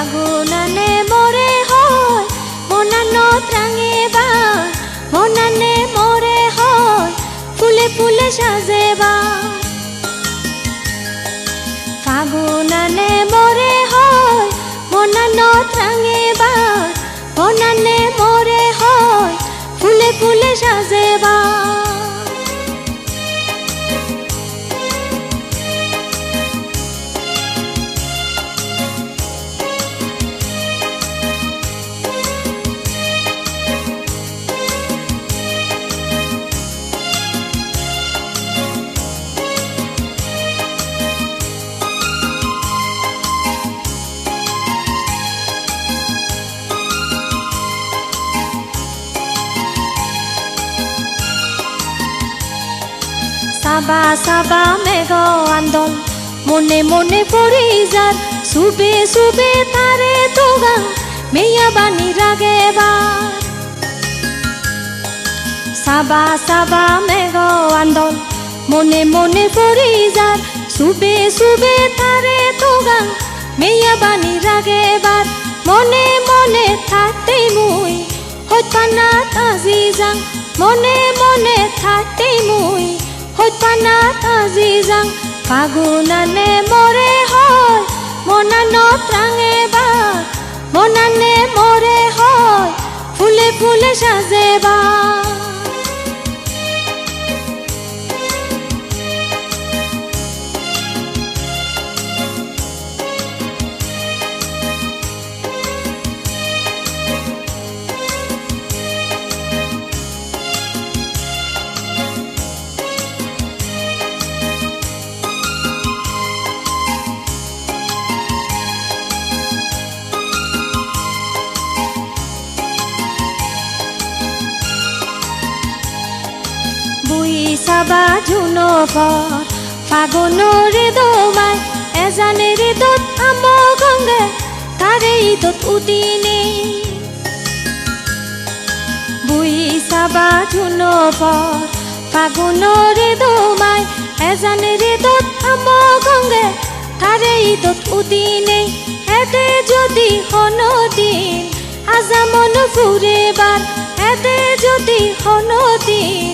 ফাগুনানে মরে হয় মনানত রাঙেবা মনানে মরে হয় ফুলে ফুলে সাজেবা ফাগুনানে মরে হয় মনানত রাঙেবা মনানে মরে হয় ফুলে ফুলে সাজেবা সাবা সাবা মেঘ আন্দোল মনে মনে পরিযার সুবে সুবে তারে তোগা মেয়া বানি রাগেবার সাবা সাবা মেঘ আন্দোল মনে মনে পরিযার সুবে সুবে তারে তোগা মেয়া বানি রাগেবার মনে মনে থাকতে মুই হইতানা তাজি যাং মনে মনে থাকতে মুই হইতানা তাজি যাং ফাগুনানে মরে হয় মনানত রাঙেবার মনানে মরে হয় ফুলে ফুলে সাজেবা সাবা ঝুনফর ফাগুনরে দোমাই এজানেরে দত আম গঙ্গে তারে দত উদিনে বুই সাবা ঝুনফর ফাগুনরে দোমাই এজানেরে দত আম গঙ্গে তারে দত উদিনে এতে যদি হনদিন আজামন ফুরেবার এতে যদি হনদিন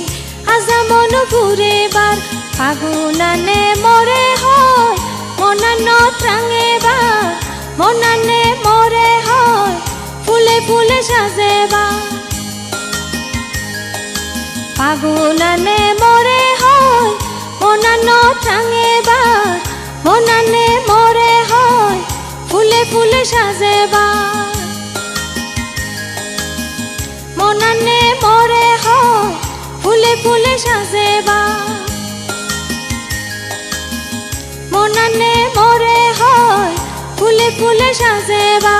আজামন ফুরেবার ফাগুনানে মরে হয় মনানত রাঙেবার মনানে মরে হয় ফুলে ফুলে সাজেবার ফাগুনানে মরে হয় মনানত রাঙেবার মনানে মরে হয় ফুলে ফুলে সাজেবার মনানে মরে হয় ফুলে ফুলে সাজেবা মনানে মরে হয় ফুলে ফুলে সাজেবা।